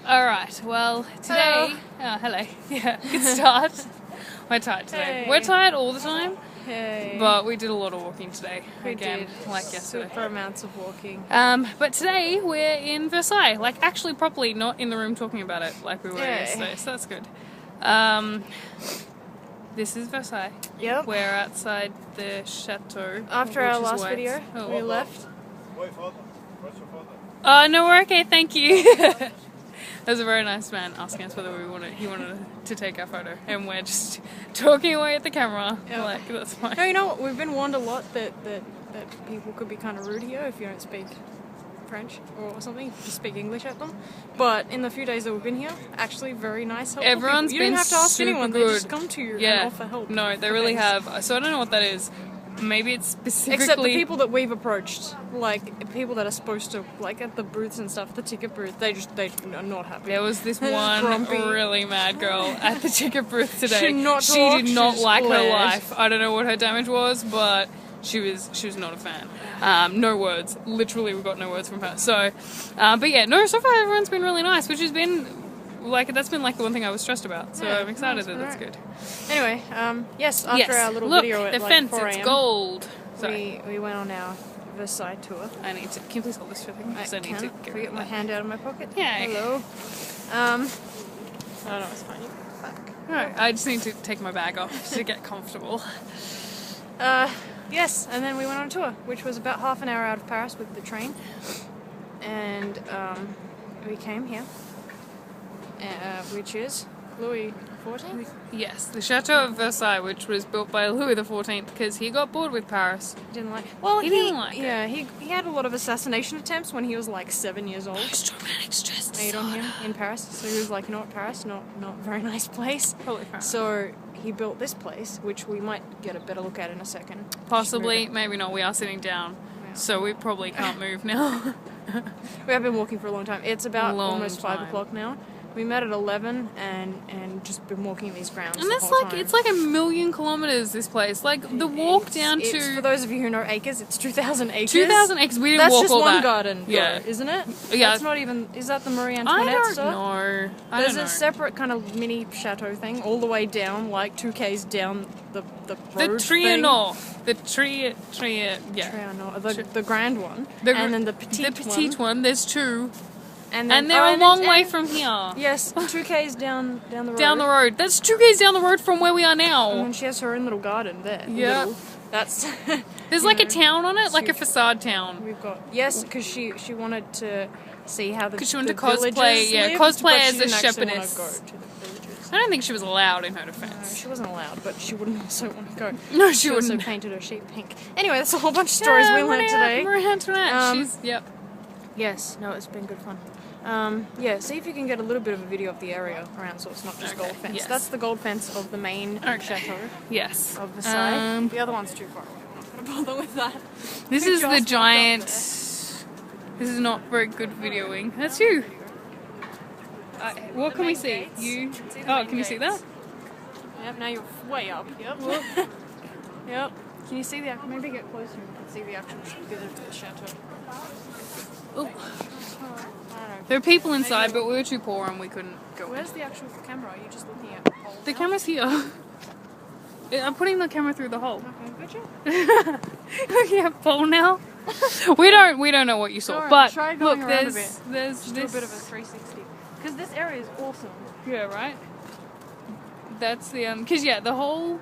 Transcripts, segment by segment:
Alright, well, today... Hello. Yeah, good start. We're tired today. Hey. We're tired all the time, Hey. but we did a lot of walking today. We Again, did. like yesterday. Super amounts of walking. But today we're in Versailles. Like, actually properly, not in the room talking about it like we were yesterday, so that's good. This is Versailles. Yep. We're outside the Chateau. After which our is last white. video, we left. No, we're okay, thank you. There's a very nice man asking us whether he wanted to take our photo, and we're just talking away at the camera. Yep. Like, that's fine. No, you know what? We've been warned a lot that people could be kind of rude here if you don't speak French or something. Just speak English at them. But in the few days that we've been here, actually very nice, helpful Everyone's people. You been don't have to ask super anyone. good. They just come to you Yeah. and offer help. No, they for really things. have. So I don't know what that is. Maybe it's specifically... Except the people that we've approached, like people that are supposed to, like at the booths and stuff, the ticket booth, they are not happy. There was this They're just one grumpy. really mad girl at the ticket booth today. She did not She talk, did she not just like her glared. life. I don't know what her damage was, but she was not a fan. No words. Literally, we got no words from her. So, but yeah, no. So far, everyone's been really nice, which has been like that's been like the one thing I was stressed about. So Yeah, I'm excited no, that that's it's good. Anyway, yes, after our little Look, video at the like fence. 4 It's a.m. gold. Sorry. We went on our Versailles tour. I need to. Can you please hold this for a second? 'Cause I need to Can I get my hand out of my pocket? Yeah. Hello. I don't know, it's fine. You can put it back. No, I just need to take my bag off to get comfortable. Yes, and then we went on a tour, which was about half an hour out of Paris with the train. And we came here, which is Louis XIV. Yes, the Chateau of Versailles, which was built by Louis XIV because he got bored with Paris. Didn't like. Well, He didn't like it. Yeah, he had a lot of assassination attempts when he was like 7 years old. Post-traumatic stress Made on him in Paris, so he was like, you know what, Paris, not a very nice place. Probably Paris. So he built this place, which we might get a better look at in a second. Possibly, maybe not. We are sitting down, Yeah. so we probably can't move now. We have been walking for a long time. It's about Long almost 5 time. o'clock now. We met at 11 and just been walking these grounds. And the that's whole like time. it's like 1,000,000 kilos. This place, like the walk down It's, to for those of you who know acres, it's 2,000 acres. 2,000 acres. We didn't That's walk just all one that. garden, though, Yeah. isn't it? Yeah. That's not even. Is that the Marie I Antoinette don't stuff? know. I There's don't know. a separate kind of mini chateau thing all the way down, like 2Ks down the road The Trianon. The yeah. Trianon, the grand one, and then the petite one. There's two. and And they're a long way from here. Yes, 2Ks down the road. Down the road. That's 2 k's down the road from where we are now. And she has her own little garden there. Yeah. That's. There's like a town on it, like a facade town. We've got because she wanted to see how the 'Cause she wanted the to cosplay, villagers yeah, lived, cosplay but as she a didn't actually wanna shepherdess. go to the villages. I don't think she was allowed in her No, defense. she wasn't allowed, but she wouldn't also want to go. No, she also wouldn't. painted her sheep pink. Anyway, that's a whole bunch of stories we learned today. Marie Antoinette. She's, yep. Yes, no, it's been good fun. Yeah, see if you can get a little bit of a video of the area around, so it's not just Okay, gold fence. yes. That's the gold fence of the main chateau Yes. of Versailles. The other one's too far away. I'm not going to bother with that. This We is just the walked up giant... there. This is not very good videoing. That's you. What can we see? You... Oh, can you see that? Yep, now you're way up. Yep. Yep. Can you see the actual... Maybe get closer and you can see the actual visit to the chateau. Oh. I don't know. There are people inside, but we were too poor and we couldn't go. Where's the actual camera? Are you just looking at the hole? The camera's here. I'm putting the camera through the hole. Okay, good job. Looking at Paul now. We don't know what you saw, Alright, but try look, going around a there's Just do a this. bit of a 360. Because this area is awesome. Yeah, right. That's the because yeah, the whole.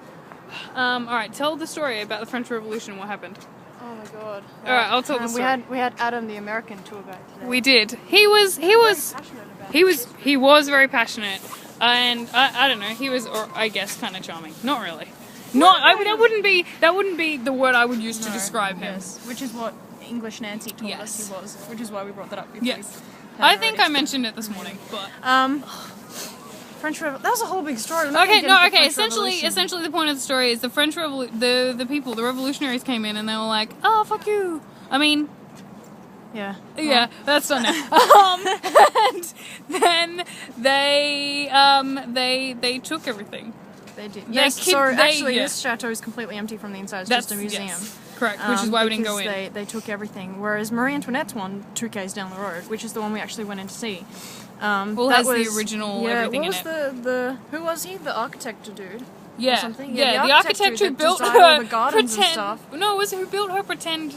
All right, tell the story about the French Revolution. What happened? Oh my god. All right, I'll tell the story. We had Adam, the American tour guide today. We did. He was passionate about he was very passionate, and I don't know. He was, or I guess, kind of charming. Not really. Not. That wouldn't be the word I would use to describe him. Yes, which is what English Nancy told Yes. us he was, which is why we brought that up. Yes. I think I mentioned it this morning, but French Revolution. That was a whole big story. okay. Essentially, the point of the story is the French the people, the revolutionaries came in and they were like, "Oh, fuck you." I mean, Yeah. that's done now. And then they took everything. They did. They Yes, kid- so they- actually yeah. this chateau is completely empty from the inside. It's That's just a museum. yes, correct. Which is why we didn't go because in. They took everything. Whereas Marie Antoinette's one, 2Ks down the road, which is the one we actually went in to see. All that has the was- original yeah, everything what in was it. the who was he? The architect dude? Yeah, something? yeah. Yeah, The architect who that built designed all her the gardens and pretend. stuff. No, it was who built her pretend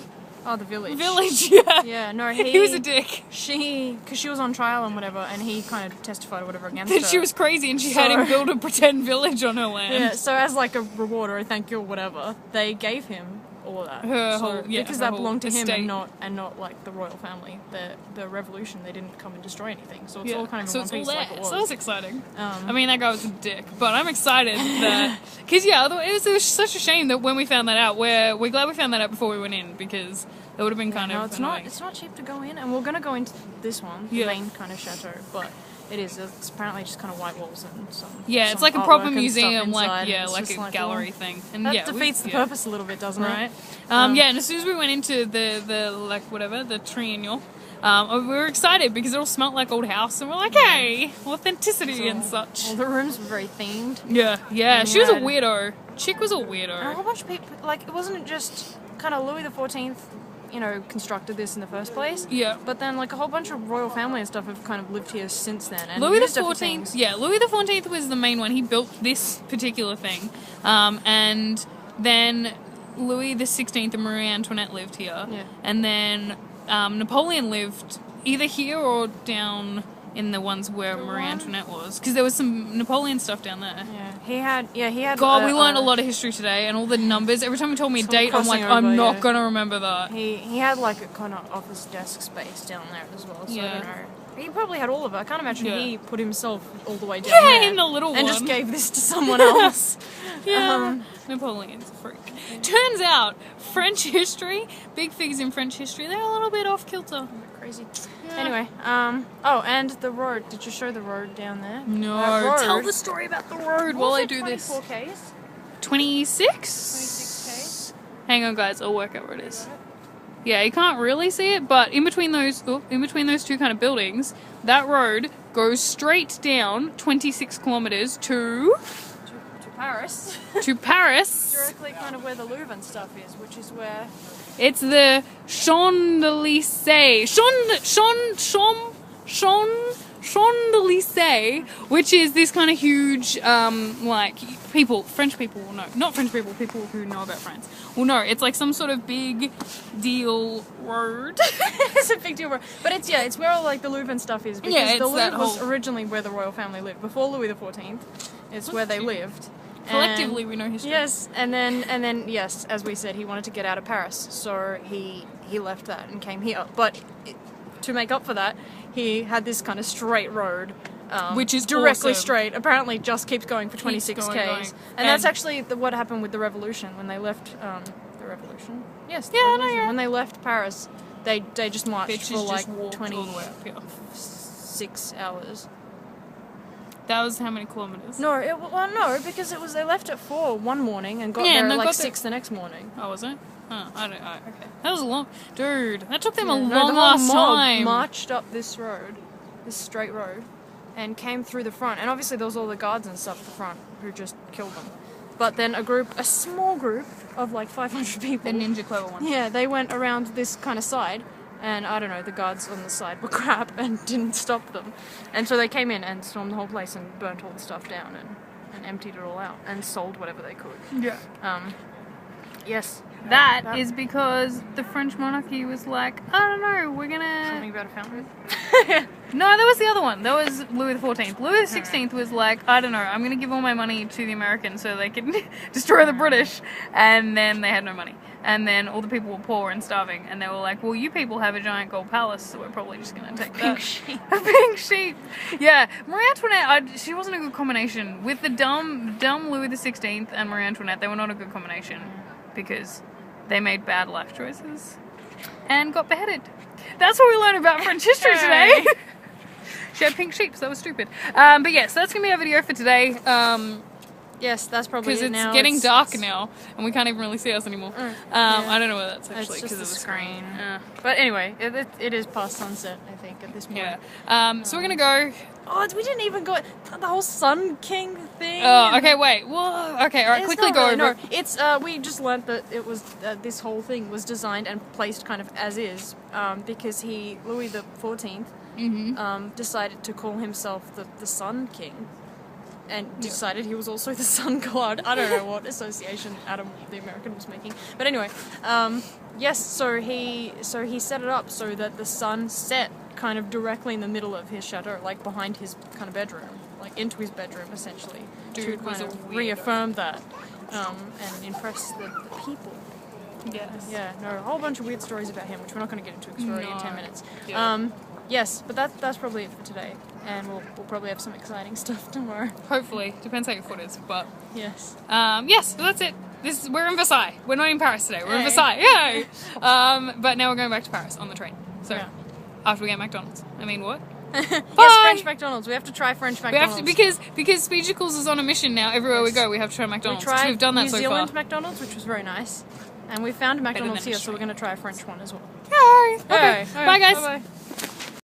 Oh, the village. village. Yeah. Yeah, no, He was a dick. Because she was on trial and whatever, and he kind of testified or whatever against That her. she was crazy and she had him build a pretend village on her land. Yeah, so as like a reward or a thank you or whatever, they gave him all of that. Her So- whole- yeah, because her that whole belonged to him estate. and not like the royal family. The revolution, they didn't come and destroy anything. So it's Yeah. all kind of in so one it's all piece there. like it was. So that's exciting. Um, I mean, that guy was a dick, but I'm excited that because yeah, it was such a shame that when we found that out, we're glad we found that out before we went in because it would have been kind no, of it's annoying. not cheap to go in, and we're gonna go into this one, the Yeah. main kind of chateau, but it is. It's apparently just kind of white walls and some. Yeah, it's some like a proper artwork and stuff museum, inside, like and yeah, it's like just a gallery well, thing, and that yeah, defeats the purpose a little bit, doesn't right? it? Yeah, and as soon as we went into the like whatever the triennial, we were excited because it all smelled like old house, and we're like, hey, authenticity and such. All the rooms were very themed. Yeah, yeah, And she was a had- weirdo. Chick was a And a weirdo. whole bunch of people, like, it wasn't just kind of Louis XIV, constructed this in the first place. Yeah. But then, like, a whole bunch of royal family and stuff have kind of lived here since then. And Louis used it for XIV, things. yeah, Louis XIV was the main one. He built this particular thing, and then Louis XVI and Marie Antoinette lived here, Yeah. and then Napoleon lived either here or down in the ones where Marie one? Antoinette was, because there was some Napoleon stuff down there. Yeah, he had. God, we learned a lot of history today, and all the numbers. Every time you told me a Some date, I'm like, crossing I'm over, not yeah. gonna remember that. He had like a kind of office desk space down there as well. So I Yeah. don't know. He probably had all of it. I can't imagine Yeah. he put himself all the way down Yeah, there in the little and one. just gave this to someone else. Yeah, Napoleon's a freak. Turns out, French history, big figures in French history, they're a little bit off kilter. Crazy. Yeah. Anyway, oh, and the road. Did you show the road down there? No, That road- tell the story about the road while I do this. 24Ks? 26? Hang on, guys, I'll work out where it is. Yeah, you can't really see it, but in between those two kind of buildings, that road goes straight down 26 kilometers to Paris. to Paris. Directly kind of where the Louvre and stuff is, which is where... It's the Champs-Élysées. Champs-Élysées, which is this kind of huge, like, French people will know. Not French people, people who know about France will know. It's like some sort of big deal road. It's a big deal, but it's where all like the Louvre and stuff is. Because Yeah, the it's that Louvre was whole- originally where the royal family lived before Louis XIV. It's where they lived. Collectively, And- we know history. Yes, and then yes, as we said, he wanted to get out of Paris, so he left that and came here. But to make up for that, he had this kind of straight road. Which is directly awesome. straight. Apparently, just keeps going for 26 going, k's, going. and that's And- actually what happened with the revolution when they left. The revolution. Yes. The Yeah, I know, revolution. yeah. When they left Paris, they just marched Bitches for like just walked all the way up here. 26 hours. That was how many kilometers? No, no, because it was they left at 4 one morning and got Yeah, there and at they like got there- 6 the next morning. Oh, was it? Oh, I don't know. Okay. That was a long... Dude, that took them a Yeah, no, long the whole ass mob time. marched up this road, this straight road, and came through the front. And obviously there was all the guards and stuff at the front who just killed them. But then a small group of like 500 people. The Ninja Clover one. Yeah, they went around this kind of side, and I don't know, the guards on the side were crap and didn't stop them. And so they came in and stormed the whole place and burnt all the stuff down and emptied it all out and sold whatever they could. Yeah. Yes. That is because the French monarchy was like, I don't know, we're gonna... Something about a fountain. No, that was the other one. That was Louis XIV. Louis XVI was like, I don't know, I'm gonna give all my money to the Americans so they can destroy the British. And then they had no money. And then all the people were poor and starving. And they were like, well, you people have a giant gold palace, so we're probably just gonna take that. Pink sheep. A pink sheep. Yeah, Marie Antoinette, she wasn't a good combination. With the dumb Louis XVI and Marie Antoinette, they were not a good combination. Because they made bad life choices and got beheaded. That's what we learned about French history today. She had pink sheep, so that was stupid. But yes, that's going to be our video for today. Yes, that's probably Because it it's now. getting dark now, and we can't even really see us anymore. Yeah. I don't know whether that's It's actually just because of the the screen. But anyway, it is past sunset, I think, at this point. Yeah. So we're going to go. Oh, we didn't even go the whole Sun King thing. Oh, okay, wait. Whoa. Okay, all right. It's Quickly not go really- over. No, it's we just learnt that it was this whole thing was designed and placed kind of as is because Louis the 14th decided to call himself the Sun King. And decided he was also the Sun God. I don't know what association Adam the American was making, but anyway, yes. So he set it up so that the sun set kind of directly in the middle of his chateau, like behind his kind of bedroom, like into his bedroom, essentially, Dude to was kind a of weirdo. reaffirm that and impress the people. Yes. Yeah, no, a whole bunch of weird stories about him, which we're not going to get into because we're already in 10 minutes. Yeah. Yes, but that's probably it for today, and we'll probably have some exciting stuff tomorrow. Hopefully. Depends how your foot is, but... Yes. Yes, so that's it. We're in Versailles. We're not in Paris today. We're in Yay. Versailles. Yay! But now we're going back to Paris on the train. So, Yeah. after we get McDonald's. I mean, what? Yes, Bye. French McDonald's. We have to try French We McDonald's. have to, because Speedjicles is on a mission now. Everywhere we Yes. go, we have to try McDonald's. We 'cause tried we've done that New so Zealand far. McDonald's, which was very nice, and we found McDonald's than here, so we're Australia. going to try a French one as well. Yay! Okay. Alright, Bye, guys. Bye-bye.